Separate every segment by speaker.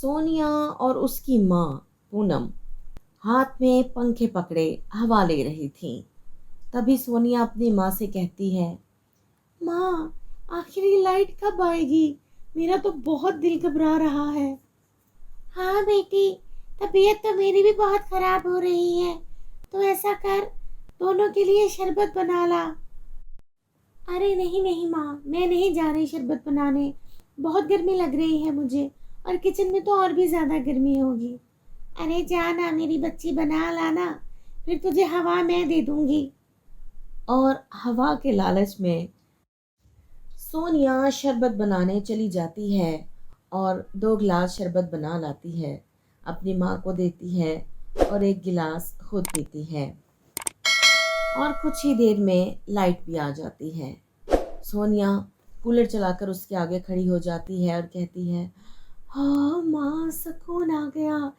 Speaker 1: सोनिया और उसकी माँ पूनम हाथ में पंखे पकड़े हवा ले रही थीं। तभी सोनिया अपनी माँ से कहती है, माँ, आखिर ये लाइट कब आएगी? मेरा तो बहुत दिल घबरा रहा है। हाँ बेटी, तबीयत तो मेरी भी बहुत खराब हो रही है। तो ऐसा कर, दोनों के लिए शरबत बना ला। अरे नहीं नहीं माँ, मैं नहीं जा रही शरबत बनाने। बहुत गर्मी लग रही है मुझे, और किचन में तो और भी ज़्यादा गर्मी होगी। अरे जाना मेरी बच्ची, बना लाना, फिर तुझे हवा मैं दे दूंगी। और हवा के लालच में सोनिया शरबत बनाने चली जाती है और 2 गिलास शरबत बना लाती है, अपनी माँ को देती है और 1 गिलास खुद पीती है। और कुछ ही देर में लाइट भी आ जाती है। सोनिया कूलर चलाकर उसके आगे खड़ी हो जाती है और कहती है, हाँ माँ, सुकून आ गया।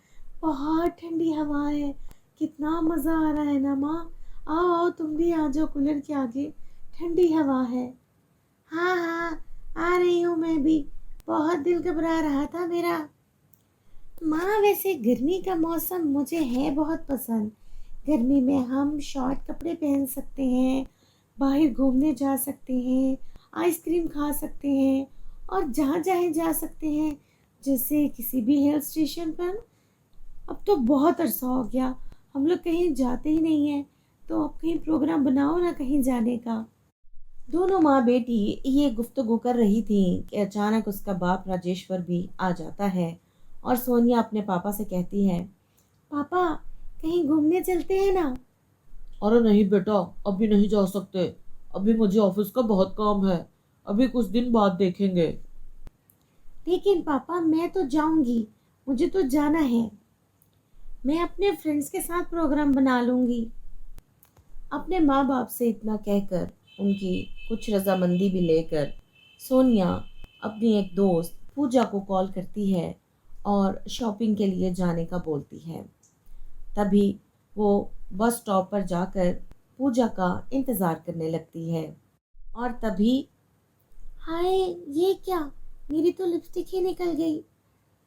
Speaker 1: बहुत ठंडी हवा है। कितना मज़ा आ रहा है ना माँ। आओ आओ, तुम भी आ जाओ कूलर के आगे, ठंडी हवा है। हाँ हाँ, आ रही हूँ मैं भी। बहुत दिल घबरा रहा था मेरा। माँ, वैसे गर्मी का मौसम मुझे है बहुत पसंद। गर्मी में हम शॉर्ट कपड़े पहन सकते हैं, बाहर घूमने जा सकते हैं, आइसक्रीम खा सकते हैं और जहाँ चाहे जा सकते हैं, जैसे किसी भी हिल स्टेशन पर। अब तो बहुत अरसा हो गया, हम लोग कहीं जाते ही नहीं हैं। तो अब कहीं प्रोग्राम बनाओ ना कहीं जाने का। दोनों माँ बेटी ये गुफ्तगू कर रही थी कि अचानक उसका बाप राजेश्वर भी आ जाता है और सोनिया अपने पापा से कहती है, पापा, कहीं घूमने चलते हैं ना।
Speaker 2: अरे नहीं बेटा, अभी नहीं जा सकते। अभी मुझे ऑफिस का बहुत काम है। अभी कुछ दिन बाद देखेंगे।
Speaker 1: लेकिन पापा, मैं तो जाऊंगी, मुझे तो जाना है। मैं अपने फ्रेंड्स के साथ प्रोग्राम बना लूंगी। अपने माँ बाप से इतना कहकर उनकी कुछ रजामंदी भी लेकर सोनिया अपनी एक दोस्त पूजा को कॉल करती है और शॉपिंग के लिए जाने का बोलती है। तभी वो बस स्टॉप पर जाकर पूजा का इंतज़ार करने लगती है। और तभी, हाय, ये क्या, मेरी तो लिपस्टिक ही निकल गई।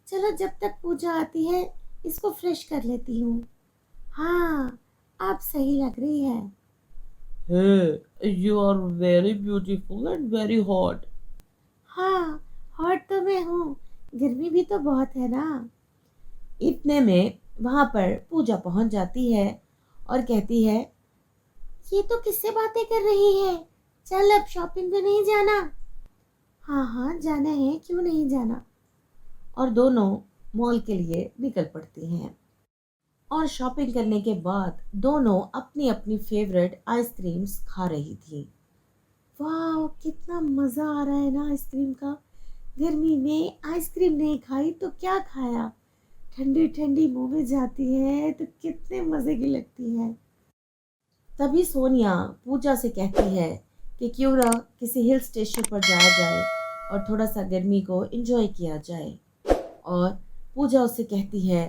Speaker 1: चलो, जब तक पूजा आती है इसको फ्रेश कर लेती हूँ। हाँ, आप सही लग रही है।
Speaker 2: Hey, you are very beautiful and very hot.
Speaker 1: हाँ, हॉट तो मैं हूँ, गर्मी भी तो बहुत है ना। इतने में वहां पर पूजा पहुंच जाती है और कहती है, ये तो किससे बातें कर रही है? चल, अब शॉपिंग पे नहीं जाना? हाँ हाँ, जाना है, क्यों नहीं जाना। और दोनों मॉल के लिए निकल पड़ती हैं। और शॉपिंग करने के बाद दोनों अपनी अपनी फेवरेट आइसक्रीम्स खा रही थी। वाह, कितना मज़ा आ रहा है ना आइसक्रीम का। गर्मी में आइसक्रीम नहीं खाई तो क्या खाया। ठंडी ठंडी मुंह में जाती है तो कितने मज़े की लगती है। तभी सोनिया पूजा से कहती है कि क्यों ना किसी हिल स्टेशन पर जाया जाए और थोड़ा सा गर्मी को एंजॉय किया जाए। और पूजा उससे कहती है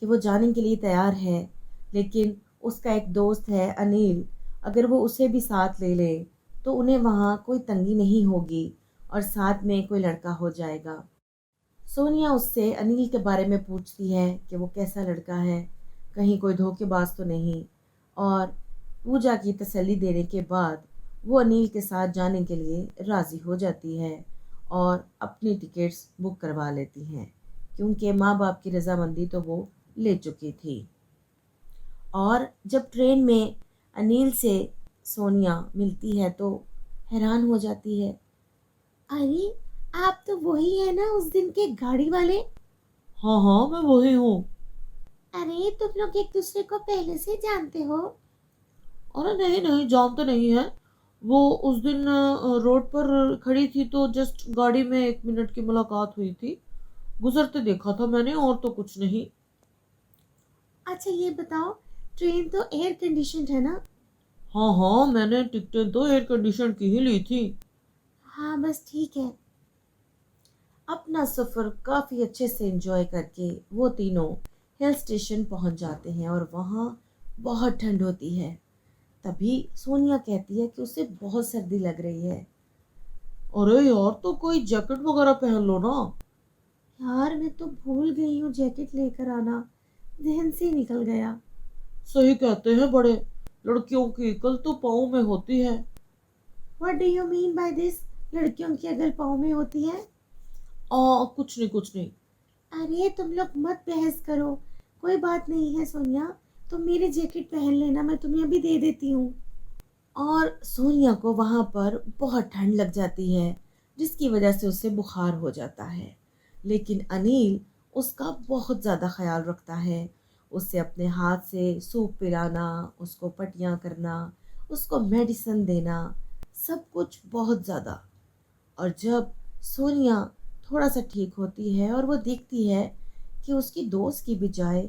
Speaker 1: कि वो जाने के लिए तैयार है, लेकिन उसका एक दोस्त है अनिल, अगर वो उसे भी साथ ले ले तो उन्हें वहाँ कोई तंगी नहीं होगी और साथ में कोई लड़का हो जाएगा। सोनिया उससे अनिल के बारे में पूछती है कि वो कैसा लड़का है, कहीं कोई धोखेबाज तो नहीं। और पूजा की तसल्ली देने के बाद वो अनिल के साथ जाने के लिए राज़ी हो जाती है और अपनी टिकट्स बुक करवा लेती हैं, क्योंकि माँ बाप की रजामंदी तो वो ले चुकी थी। और जब ट्रेन में अनिल से सोनिया मिलती है तो हैरान हो जाती है। अरे, आप तो वही है ना उस दिन के गाड़ी वाले?
Speaker 2: हाँ हाँ, मैं वही हूँ।
Speaker 1: अरे, तुम लोग एक दूसरे को पहले से जानते हो?
Speaker 2: अरे नहीं नहीं, जानते नहीं है। वो उस दिन रोड पर खड़ी थी तो जस्ट गाड़ी में 1 मिनट की मुलाकात हुई थी। गुजरते देखा था मैंने, और तो कुछ नहीं।
Speaker 1: अच्छा, ये बताओ, ट्रेन तो एयर कंडीशनड है ना?
Speaker 2: हाँ हाँ, मैंने टिकटें तो एयर कंडीशन की ही ली थी।
Speaker 1: हाँ, बस ठीक है। अपना सफ़र काफ़ी अच्छे से एंजॉय करके वो तीनों हिल स्टेशन पहुंच जाते हैं और वहाँ बहुत ठंड होती है। तभी सोनिया कहती है कि उसे बहुत सर्दी लग रही है।
Speaker 2: अरे यार, तो कोई जैकेट वगैरह पहन लो ना।
Speaker 1: यार मैं तो भूल गई हूँ जैकेट लेकर आना, ज़हन से निकल गया।
Speaker 2: सही कहते हैं बड़े, लड़कियों की कल तो पाँव में होती है।
Speaker 1: What do you mean by this? लड़कियों की अगल पाँव में होती है?
Speaker 2: कुछ नहीं कुछ नहीं।
Speaker 1: अरे तुम लोग मत बहस करो, कोई बात नहीं है सोनिया, तुम मेरी जैकेट पहन लेना, मैं तुम्हें अभी दे देती हूँ। और सोनिया को वहाँ पर बहुत ठंड लग जाती है, जिसकी वजह से उसे बुखार हो जाता है। लेकिन अनिल उसका बहुत ज़्यादा ख्याल रखता है, उसे अपने हाथ से सूप पिलाना, उसको पट्टियाँ करना, उसको मेडिसिन देना, सब कुछ बहुत ज़्यादा। और जब सोनिया थोड़ा सा ठीक होती है और वो देखती है कि उसकी दोस्त की बजाय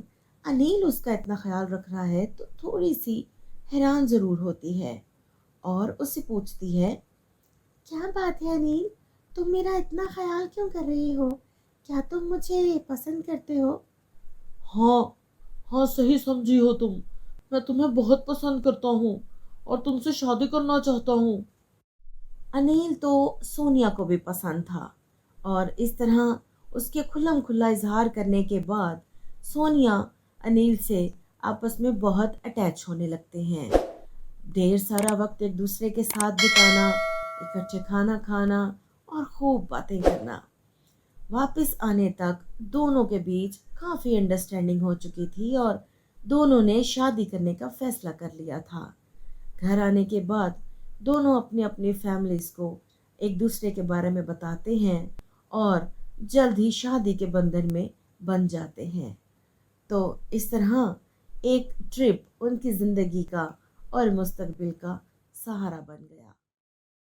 Speaker 1: अनिल उसका इतना ख्याल रख रहा है, तो थोड़ी सी हैरान ज़रूर होती है और उससे पूछती है, क्या बात है अनिल, तुम मेरा इतना ख्याल क्यों कर रहे हो? क्या तुम मुझे पसंद करते हो?
Speaker 2: हाँ, हाँ सही समझी हो तुम। मैं तुम्हें बहुत पसंद करता हूँ और तुमसे शादी करना चाहता हूँ।
Speaker 1: अनिल तो सोनिया को भी पसंद था और इस तरह उसके खुल्लम खुल्ला इजहार करने के बाद सोनिया अनिल से आपस में बहुत अटैच होने लगते हैं। ढेर सारा वक्त एक दूसरे के साथ बिताना, इकट्ठे खाना खाना और खूब बातें करना। वापस आने तक दोनों के बीच काफ़ी अंडरस्टैंडिंग हो चुकी थी और दोनों ने शादी करने का फैसला कर लिया था। घर आने के बाद दोनों अपनी अपनी फैमिलीज़ को एक दूसरे के बारे में बताते हैं और जल्द ही शादी के बंधन में बन जाते हैं। तो इस तरह एक ट्रिप उनकी ज़िंदगी का और मुस्तकबिल का सहारा बन गया।